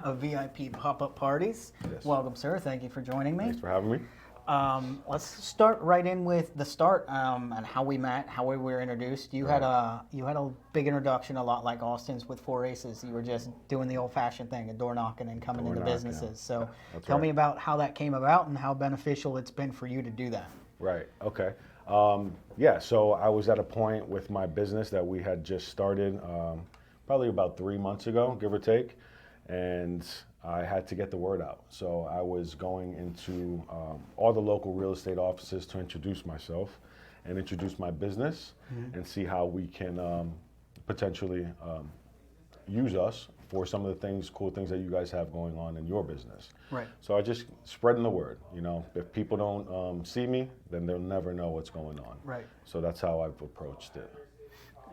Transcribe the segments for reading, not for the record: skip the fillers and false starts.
of VIP Pop-Up Parties. Yes. Welcome, sir. Thank you for joining me. Thanks for having me. Let's start right in with the start and how we met, how we were introduced. You had a big introduction, a lot like Austin's with Four Aces. You were just doing the old-fashioned thing, door knocking and coming into businesses. So tell me about how that came about and how beneficial it's been for you to do that. Right. Okay. Yeah. So I was at a point with my business that we had just started, probably about 3 months ago, give or take, and I had to get the word out. So I was going into all the local real estate offices to introduce myself and introduce my business and see how we can potentially use us for some of the cool things that you guys have going on in your business. Right. So I just spreading the word. You know, if people don't see me, then they'll never know what's going on. Right. So that's how I've approached it.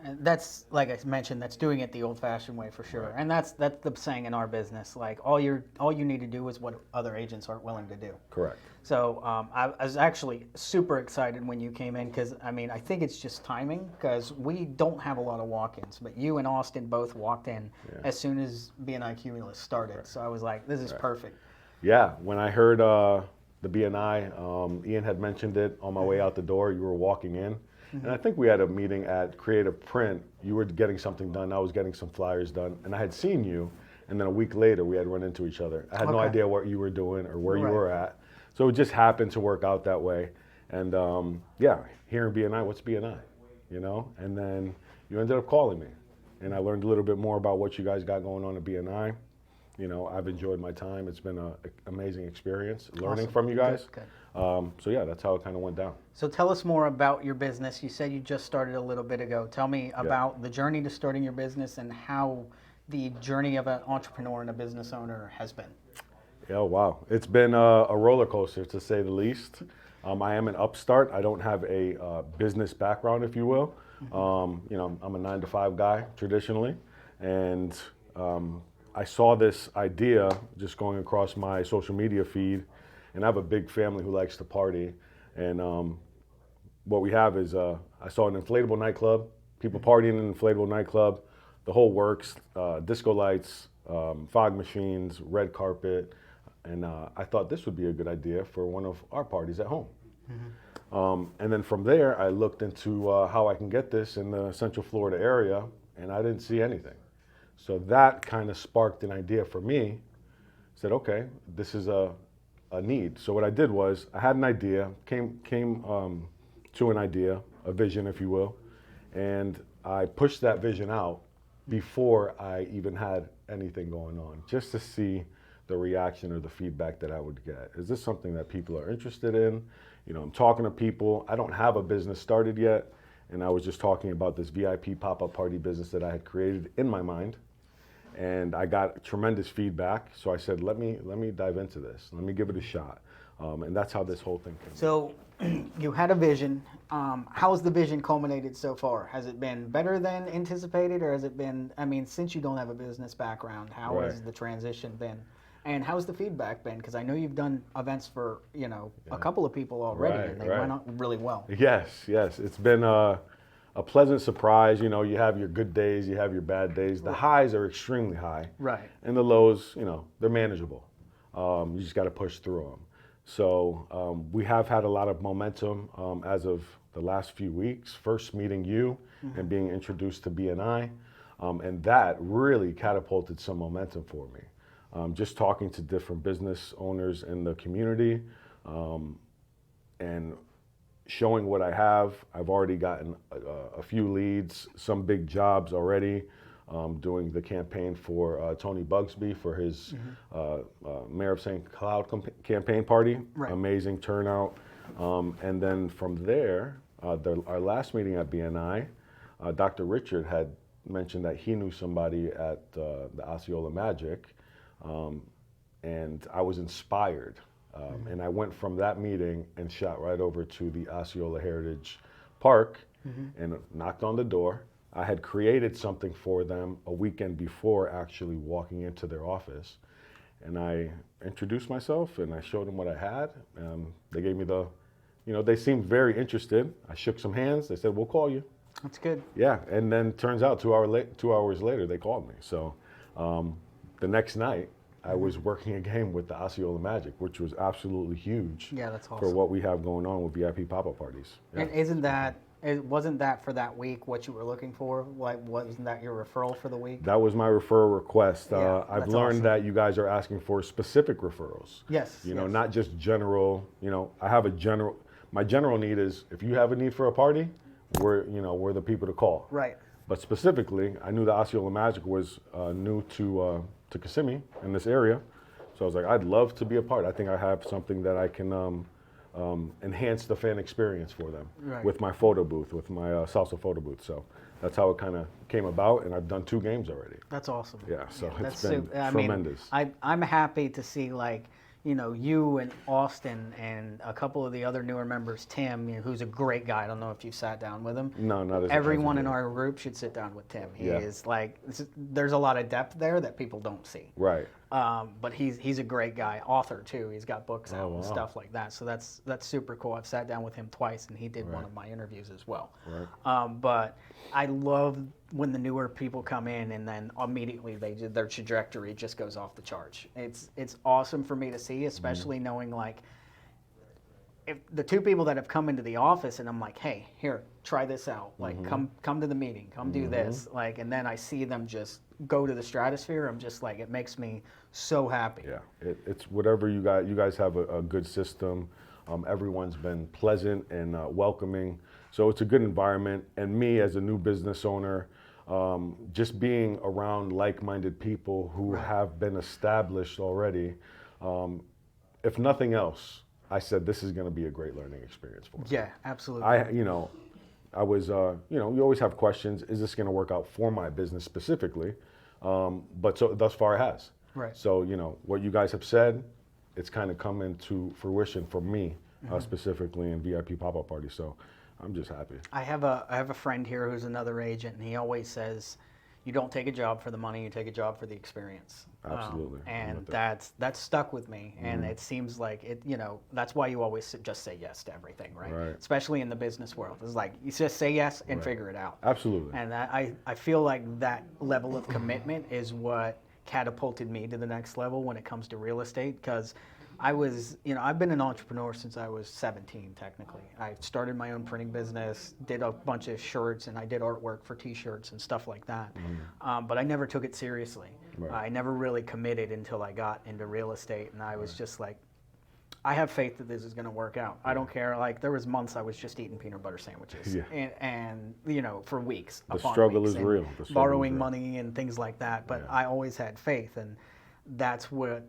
And that's, like I mentioned, that's doing it the old-fashioned way for sure. Right. And that's the saying in our business. Like all you need to do is what other agents aren't willing to do. Correct. So I was actually super excited when you came in because I think it's just timing because we don't have a lot of walk-ins, but you and Austin both walked in as soon as BNI Cumulus started. Right. So I was like, this is perfect. Yeah. When I heard the BNI, Ian had mentioned it on my way out the door. You were walking in. And I think we had a meeting at Creative Print. You were getting something done. I was getting some flyers done. And I had seen you. And then a week later, we had run into each other. I had no idea what you were doing or where you were at. So it just happened to work out that way. And yeah, here in BNI, what's BNI? You know? And then you ended up calling me. And I learned a little bit more about what you guys got going on at BNI. You know, I've enjoyed my time. It's been an amazing experience learning from you guys. Good. So yeah, that's how it kind of went down. So tell us more about your business. You said you just started a little bit ago. Tell me about the journey to starting your business and how the journey of an entrepreneur and a business owner has been. Yeah, wow. It's been a roller coaster to say the least. I am an upstart. I don't have a business background, if you will. You know, I'm a 9-to-5 guy traditionally. And I saw this idea just going across my social media feed, and I have a big family who likes to party. And what we have is, I saw an inflatable nightclub, people partying in an inflatable nightclub, the whole works, disco lights, fog machines, red carpet. And I thought this would be a good idea for one of our parties at home. And then from there, I looked into how I can get this in the Central Florida area, and I didn't see anything. So that kind of sparked an idea for me. Said, okay, this is a need. So what I did was I had an idea, came to an idea, a vision, if you will, and I pushed that vision out before I even had anything going on, just to see the reaction or the feedback that I would get. Is this something that people are interested in? You know, I'm talking to people. I don't have a business started yet, and I was just talking about this VIP pop-up party business that I had created in my mind. And I got tremendous feedback, so I said, let me dive into this. Let me give it a shot. And that's how this whole thing came. So you had a vision. How's the vision culminated so far? Has it been better than anticipated, or has it been, since you don't have a business background, how has the transition been? And how's the feedback been? Because I know you've done events for, a couple of people already, and they went out really well. Yes. It's been a pleasant surprise. You know, you have your good days, you have your bad days. The highs are extremely high. Right. And the lows, they're manageable. You just got to push through them. So we have had a lot of momentum as of the last few weeks, first meeting you and being introduced to BNI. And that really catapulted some momentum for me. Just talking to different business owners in the community and showing what I have. I've already gotten a few leads, some big jobs already, doing the campaign for Tony Bugsby for his Mayor of St. Cloud campaign party. Right. Amazing turnout. And then from there, our last meeting at BNI, Dr. Richard had mentioned that he knew somebody at the Osceola Magic, and I was inspired. And I went from that meeting and shot right over to the Osceola Heritage Park and knocked on the door. I had created something for them a weekend before actually walking into their office. And I introduced myself and I showed them what I had. They gave me they seemed very interested. I shook some hands. They said, we'll call you. That's good. Yeah, and then turns out 2 hours later, they called me. So the next night, I was working a game with the Osceola Magic, which was absolutely huge. Yeah, that's for awesome. what we have going on with VIP pop-up parties. Yeah. And wasn't that for that week what you were looking for? Like, wasn't that your referral for the week? That was my referral request. Yeah, I've that's learned awesome. that you guys are asking for specific referrals. Yes. You know, yes. not just general. I have my general need is if you have a need for a party, we're the people to call. Right. But specifically, I knew the Osceola Magic was new to Kissimmee in this area. So I was like, I'd love to be a part. I think I have something that I can enhance the fan experience for them with my photo booth, with my salsa photo booth. So that's how it kind of came about, and I've done 2 games already. That's awesome. Yeah, so That's it's been tremendous. I'm happy to see, like, you and Austin and a couple of the other newer members, Tim, who's a great guy. I don't know if you've sat down with him. No, not as Everyone in our group should sit down with Tim. He is like, there's a lot of depth there that people don't see. Right. But he's a great guy, author too. He's got books out and wow. stuff like that. So that's super cool. I've sat down with him twice, and he did one of my interviews as well. Right. But I love when the newer people come in and then immediately their trajectory just goes off the charts. It's awesome for me to see, especially knowing, like, if the 2 people that have come into the office and I'm like, hey, here, try this out. Like, come to the meeting, come do this. Like, and then I see them just go to the stratosphere. I'm just like, it makes me so happy. Yeah, it's whatever you guys. You guys have a good system. Everyone's been pleasant and welcoming. So it's a good environment. And me as a new business owner, just being around like-minded people who have been established already, if nothing else, I said this is going to be a great learning experience for me. Yeah, absolutely. I was, you always have questions. Is this going to work out for my business specifically? But so thus far it has. Right. So, what you guys have said, it's kind of come into fruition for me specifically in VIP pop-up party. So I'm just happy. I have a friend here who's another agent, and he always says, you don't take a job for the money, you take a job for the experience. Absolutely. And that's stuck with me. And it seems like that's why you always just say yes to everything, right? Especially in the business world. It's like, you just say yes and figure it out. Absolutely. And I feel like that level of commitment is what catapulted me to the next level when it comes to real estate, because I've been an entrepreneur since I was 17, technically. I started my own printing business, did a bunch of shirts, and I did artwork for t-shirts and stuff like that. But I never took it seriously. I never really committed until I got into real estate, and I was just like, I have faith that this is going to work out. I don't care. Like, there was months I was just eating peanut butter sandwiches, and for weeks. The struggle is real. Borrowing money and things like that. But I always had faith, and that's what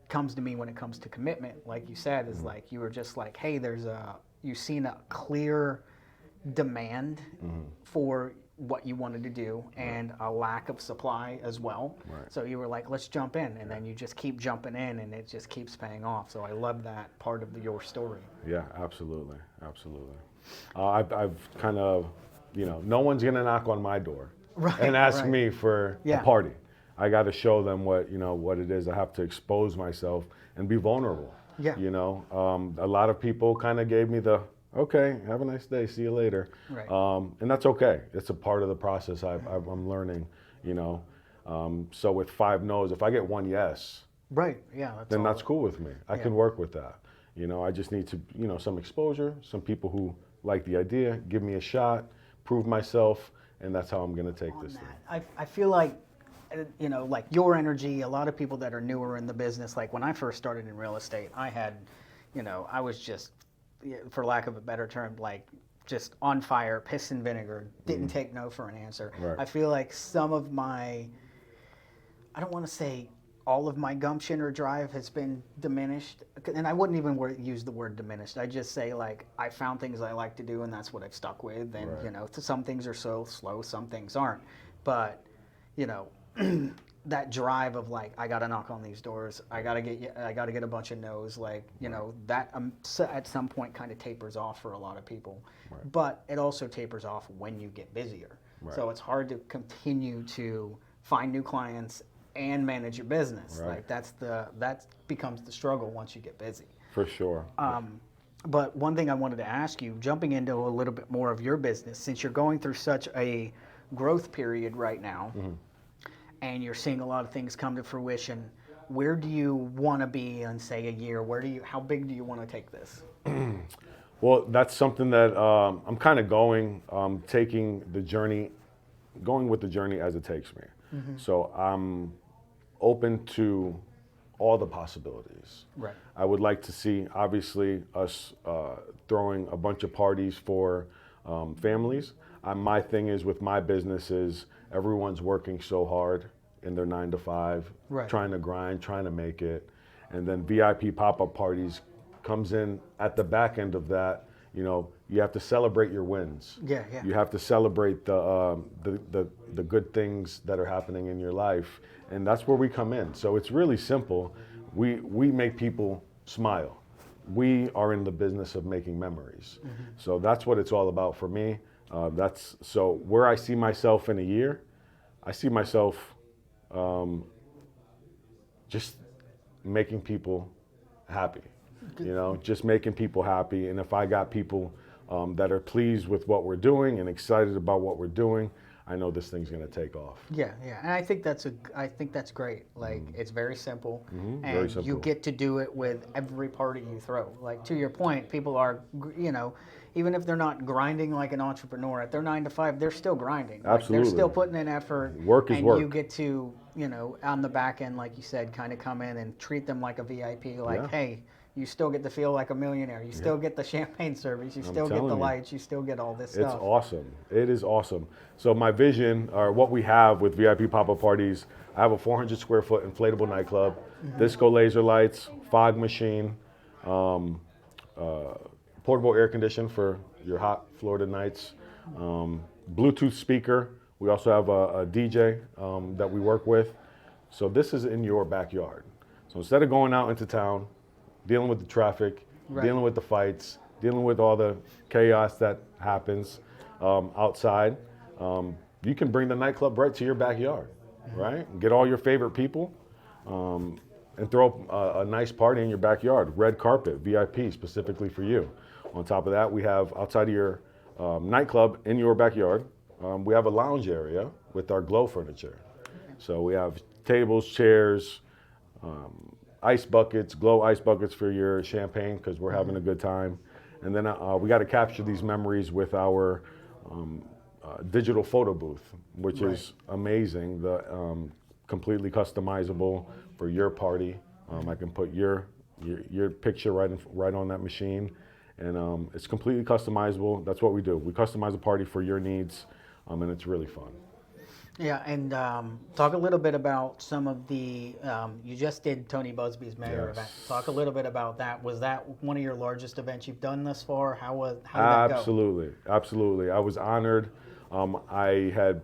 comes to me when it comes to commitment. Like you said, is like, you were just like, hey, you've seen a clear demand for what you wanted to do and a lack of supply as well. So you were like, let's jump in, and then you just keep jumping in, and it just keeps paying off. So I love that part of your story. Yeah, absolutely. I've kind of, no one's gonna knock on my door and ask me for a party. I got to show them what it is. I have to expose myself and be vulnerable. Yeah. A lot of people kind of gave me the, okay, have a nice day, see you later. Right. And that's okay. It's a part of the process. I'm learning. So with 5 no's, if I get 1 yes, right, yeah, that's cool with me. I can work with that. I just need to, some exposure, some people who like the idea, give me a shot, prove myself, and that's how I'm going to take this thing. I feel like, like your energy, a lot of people that are newer in the business, like when I first started in real estate, I had, I was just, for lack of a better term, like just on fire, piss and vinegar, didn't take no for an answer. I feel like some of my, I don't want to say all of my gumption or drive has been diminished, and I wouldn't even use the word diminished. I just say, like, I found things I like to do, and that's what I've stuck with. And some things are so slow, some things aren't. But that drive of, like, I got to knock on these doors, I got to get a bunch of no's, like, that at some point kind of tapers off for a lot of people. But it also tapers off when you get busier. So it's hard to continue to find new clients and manage your business. Like, that becomes the struggle once you get busy. For sure. But one thing I wanted to ask you, jumping into a little bit more of your business, since you're going through such a growth period right now, and you're seeing a lot of things come to fruition, where do you want to be in, say, a year? How big do you want to take this? Well, that's something that I'm kind of taking the journey, going with the journey as it takes me. So I'm open to all the possibilities. Right. I would like to see, obviously, us throwing a bunch of parties for families. My thing is with my business is everyone's working so hard in their 9 to 5, Right. trying to grind, trying to make it. And then VIP pop-up parties comes in at the back end of that. You know, you have to celebrate your wins. Yeah, yeah. You have to celebrate the good things that are happening in your life, and that's where we come in. So it's really simple. We make people smile. We are in the business of making memories. So that's what it's all about for me. So where I see myself in a year, I see myself just making people happy. You know, just making people happy. And if I got people that are pleased with what we're doing and excited about what we're doing, I know this thing's going to take off. Yeah, yeah, and I think that's great. Like it's very simple, and Very simple. you get to do it with every party you throw. Like to your point, people are, you know, even if they're not grinding like an entrepreneur at their 9 to 5, they're still grinding. Like, Absolutely. they're still putting in effort. Work is and work. you get to, you know, on the back end, like you said, kind of come in and treat them like a VIP. Like, Yeah. hey, you still get to feel like a millionaire. You still get the champagne service. You still get telling the you. lights. You still get all this It's stuff. awesome. It is awesome. So my vision, or what we have with VIP pop-up parties, I have a 400 square foot inflatable nightclub, disco laser lights, fog machine, portable air condition for your hot Florida nights, Bluetooth speaker. We also have a DJ that we work with. So this is in your backyard. So instead of going out into town, dealing with the traffic, dealing with the fights, dealing with all the chaos that happens outside, you can bring the nightclub right to your backyard, right? And get all your favorite people and throw a nice party in your backyard. Red carpet, VIP, specifically for you. On top of that, we have outside of your nightclub in your backyard, we have a lounge area with our glow furniture. So we have tables, chairs, ice buckets, glow ice buckets for your champagne because we're having a good time. And then we got to capture these memories with our digital photo booth, which is amazing. The completely customizable for your party. I can put your picture right on that machine, and it's completely customizable. That's what we do. We customize a party for your needs, and it's really fun. Yeah, and talk a little bit about some of the, you just did Tony Busby's mayor event. Talk a little bit about that. Was that one of your largest events you've done thus far? How did that go? Absolutely. I was honored. I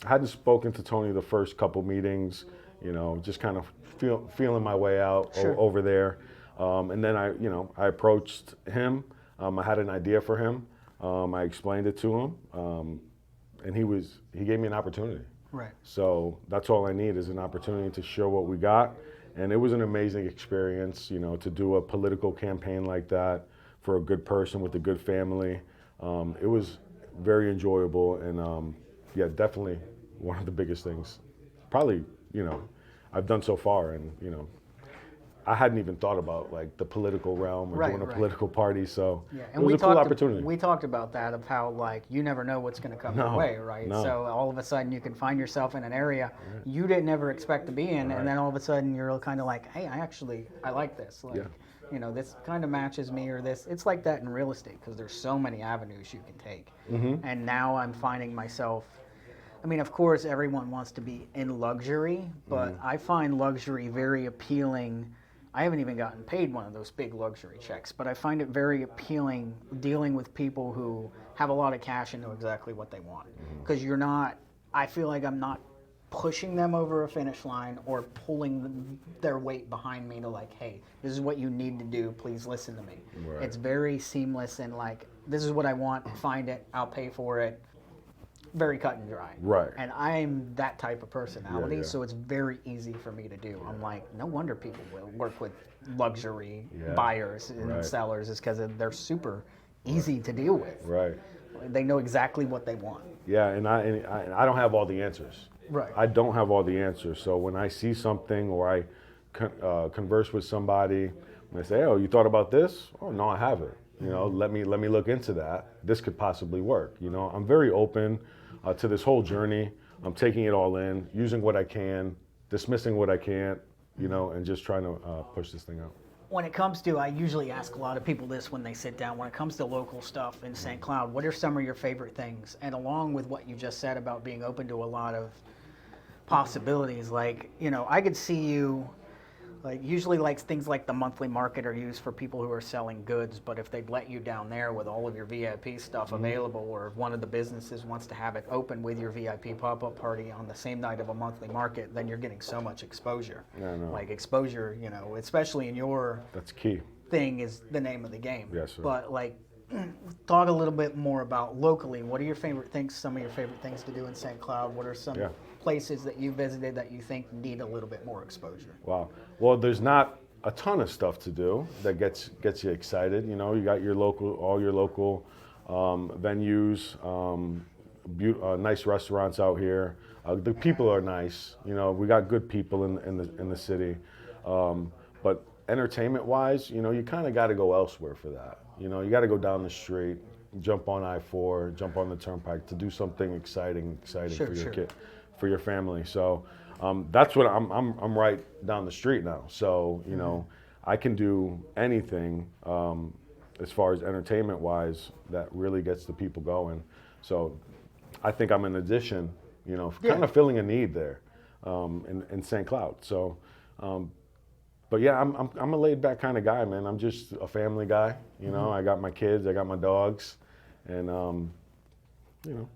hadn't spoken to Tony the first couple meetings, you know, just kind of feeling my way out over there. And then I approached him. I had an idea for him. I explained it to him. And he gave me an opportunity. Right. So that's all I need is an opportunity to show what we got. And it was an amazing experience, you know, to do a political campaign like that for a good person with a good family. It was very enjoyable and yeah, definitely one of the biggest things probably, you know, I've done so far. And, you know, I hadn't even thought about like the political realm or doing a political party, so it was a cool opportunity. We talked about that, of how like you never know what's going to come your way, right? No. So all of a sudden you can find yourself in an area you didn't ever expect to be in, and then all of a sudden you're kind of like, hey, I like this. Like, you know, this kind of matches me, or this. It's like that in real estate because there's so many avenues you can take. And now I'm finding myself. I mean, of course, everyone wants to be in luxury, but I find luxury very appealing. I haven't even gotten paid one of those big luxury checks, but I find it very appealing dealing with people who have a lot of cash and know exactly what they want. Because I feel like I'm not pushing them over a finish line or pulling their weight behind me to like, hey, this is what you need to do, please listen to me. Right. It's very seamless and like, this is what I want, find it, I'll pay for it. Very cut and dry. Right. And I'm that type of personality, so it's very easy for me to do. I'm like, no wonder people will work with luxury buyers and sellers, is because they're super easy to deal with. Right. They know exactly what they want. Yeah, and I don't have all the answers. Right. I don't have all the answers. So when I see something or I converse with somebody and they say, "Oh, you thought about this?" "Oh, no, I haven't." Let me look into that. This could possibly work. I'm very open to this whole journey. I'm taking it all in, using what I can, dismissing what I can't, and just trying to push this thing out. When it comes to, I usually ask a lot of people this when they sit down, when it comes to local stuff in St. Cloud, what are some of your favorite things? And along with what you just said about being open to a lot of possibilities, like, I could see you, like, usually like things like the monthly market are used for people who are selling goods, but if they'd let you down there with all of your VIP stuff available, or if one of the businesses wants to have it open with your VIP pop-up party on the same night of a monthly market, then you're getting so much exposure. Yeah, I know. Like exposure, especially in your That's key. thing is the name of the game. Yes, sir. But like, talk a little bit more about locally. What are your favorite things, some of your favorite things to do in St. Cloud? What are some places that you visited that you think need a little bit more exposure? Wow. Well, there's not a ton of stuff to do that gets you excited. You got all your local venues, nice restaurants out here. The people are nice. We got good people in the city. But entertainment-wise, you kind of got to go elsewhere for that. You got to go down the street, jump on I-4, jump on the turnpike to do something exciting for your kid, for your family. So that's what I'm right down the street now. So I can do anything as far as entertainment-wise that really gets the people going. So I think I'm an addition, kind of filling a need there in St. Cloud. So. But yeah, I'm a laid back kind of guy, man. I'm just a family guy. I got my kids, I got my dogs, and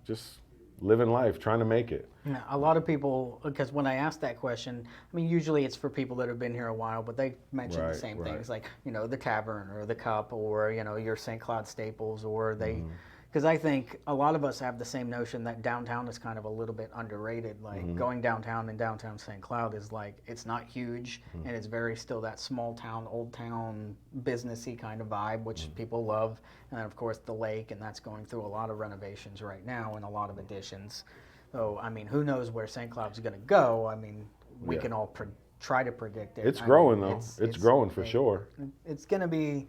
just living life, trying to make it. Yeah, a lot of people, because when I ask that question, I mean, usually it's for people that have been here a while, but they mention the same things, like the tavern or the cup, or your St. Cloud staples, or they. Because I think a lot of us have the same notion that downtown is kind of a little bit underrated. Like going downtown in downtown St. Cloud is like, it's not huge, and it's very still that small town, old town, businessy kind of vibe, which people love. And then of course the lake, and that's going through a lot of renovations right now and a lot of additions. So I mean, who knows where St. Cloud's going to go? I mean, we can all try to predict it. It's growing though. It's growing for sure. It's going to be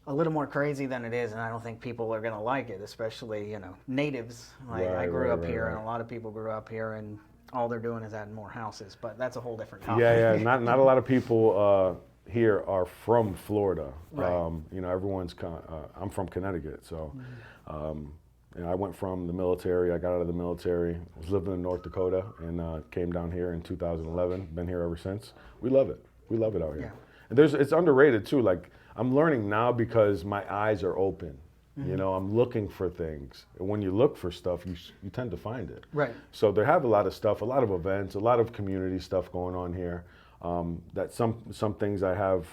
a little more crazy than it is, and I don't think people are going to like it, especially natives. Like I grew up here, and a lot of people grew up here, and all they're doing is adding more houses. But that's a whole different topic. Yeah. Not a lot of people here are from Florida. Right. Everyone's. I'm from Connecticut, so. I went from the military. I got out of the military. I was living in North Dakota and came down here in 2011. Been here ever since. We love it. We love it out here. Yeah. And it's underrated too. Like I'm learning now because my eyes are open. I'm looking for things. And when you look for stuff, you tend to find it. Right. So they have a lot of stuff, a lot of events, a lot of community stuff going on here. That some things I have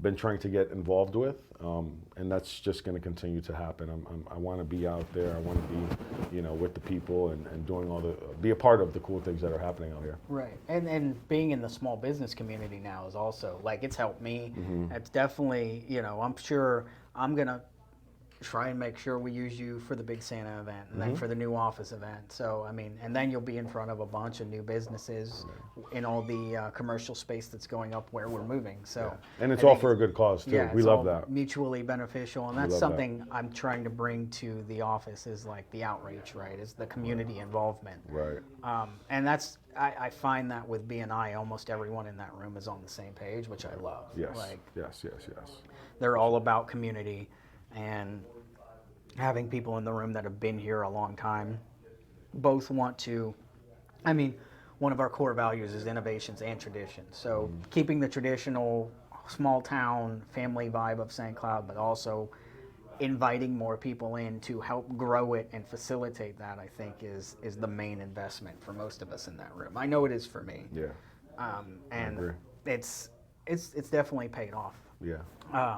been trying to get involved with, and that's just going to continue to happen. I want to be out there. I want to be, with the people and doing be a part of the cool things that are happening out here. Right, and being in the small business community now is also like it's helped me. It's definitely, I'm sure I'm gonna try and make sure we use you for the Big Santa event and then for the new office event. So, I mean, and then you'll be in front of a bunch of new businesses in all the commercial space that's going up where we're moving. So, and it's all for a good cause too. Yeah, we love that. Mutually beneficial, and that's something I'm trying to bring to the office is like the outreach, right? Is the community involvement. Right. And that's I find that with BNI, almost everyone in that room is on the same page, which I love. Yes. Like, yes. they're all about community. And having people in the room that have been here a long time, both want to, I mean, one of our core values is innovations and traditions. So keeping the traditional small town family vibe of St. Cloud, but also inviting more people in to help grow it and facilitate that, I think is the main investment for most of us in that room. I know it is for me. Yeah. And it's definitely paid off. Yeah.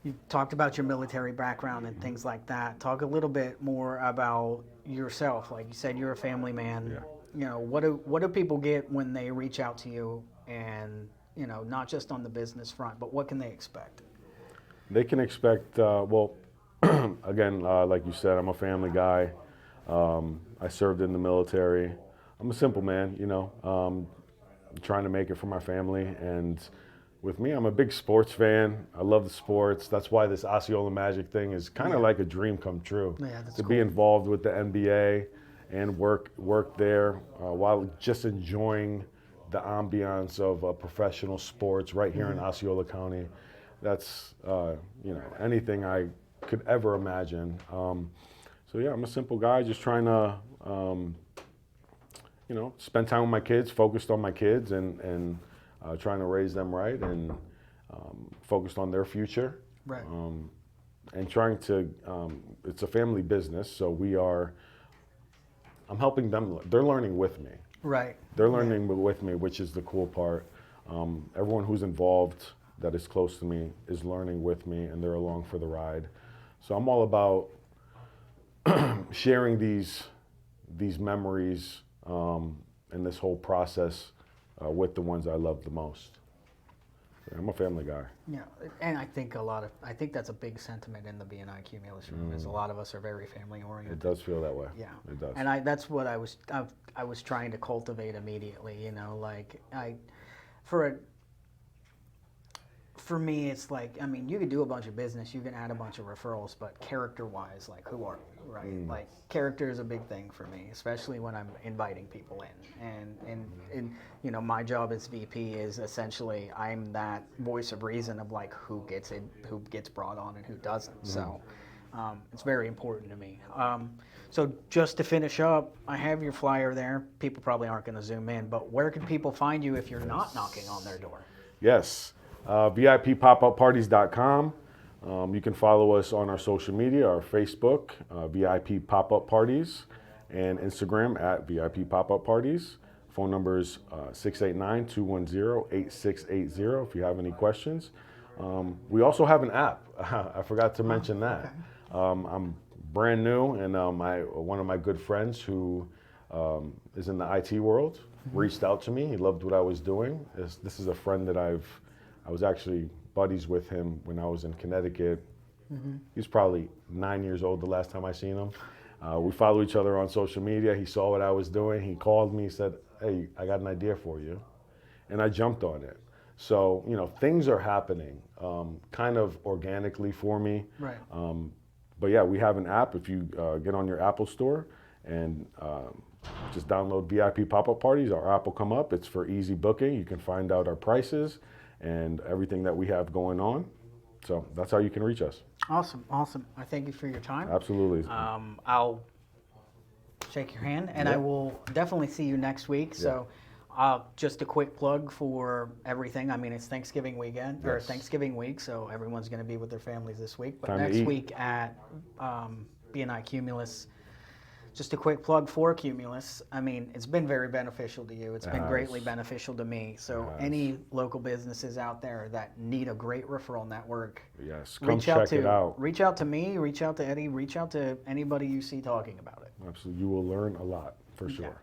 You talked about your military background and things like that. Talk a little bit more about yourself. Like you said, you're a family man. Yeah. What do people get when they reach out to you, and not just on the business front, but what can they expect? They can expect again, like you said, I'm a family guy. I served in the military. I'm a simple man. trying to make it for my family. And with me, I'm a big sports fan. I love the sports. That's why this Osceola Magic thing is kind of like a dream come true. Yeah, that's to cool. be involved with the NBA and work there while just enjoying the ambiance of professional sports right here in Osceola County. That's anything I could ever imagine. So yeah, I'm a simple guy just trying to spend time with my kids, focused on my kids, and trying to raise them right, and focused on their future. Right. And trying to, it's a family business, so I'm helping them. They're learning with me. Right. They're learning with me, which is the cool part. Everyone who's involved that is close to me is learning with me, and they're along for the ride. So I'm all about sharing these memories and this whole process with the ones I love the most. I'm a family guy. Yeah, and I think that's a big sentiment in the BNI Cumulus room. Is a lot of us are very family oriented. It does feel that way. Yeah, it does. And that's what I was trying to cultivate immediately. For me, it's like, I mean, you could do a bunch of business, you can add a bunch of referrals, but character-wise, like, who are you, right? Like, character is a big thing for me, especially when I'm inviting people in. And my job as VP is essentially, I'm that voice of reason of like who gets brought on and who doesn't. So it's very important to me. So just to finish up, I have your flyer there. People probably aren't going to zoom in, but where can people find you if you're not knocking on their door? Yes. VIPpopupparties.com. You can follow us on our social media, our Facebook, VIP Pop-Up Parties, and Instagram at VIP Pop-Up Parties. Phone number is 689-210-8680 if you have any questions. We also have an app. I forgot to mention that. Okay. I'm brand new, and one of my good friends who is in the IT world reached out to me. He loved what I was doing. This is a friend that I was actually buddies with him when I was in Connecticut. He was probably 9 years old the last time I seen him. We follow each other on social media. He saw what I was doing. He called me, said, "Hey, I got an idea for you." And I jumped on it. So, things are happening kind of organically for me. Right. But yeah, we have an app. If you get on your Apple store and just download VIP Pop-Up Parties, our app will come up. It's for easy booking. You can find out our prices and everything that we have going on. So that's how you can reach us. Awesome. I thank you for your time. Absolutely. I'll shake your hand, and I will definitely see you next week. So just a quick plug for everything. I mean, it's Thanksgiving weekend, or Thanksgiving week, so everyone's going to be with their families this week. But Time next week at BNI Cumulus, just a quick plug for Cumulus. I mean, it's been very beneficial to you. It's been greatly beneficial to me. So any local businesses out there that need a great referral network, come check it out. Reach out to me, reach out to Eddie, reach out to anybody you see talking about it. Absolutely. You will learn a lot, for sure.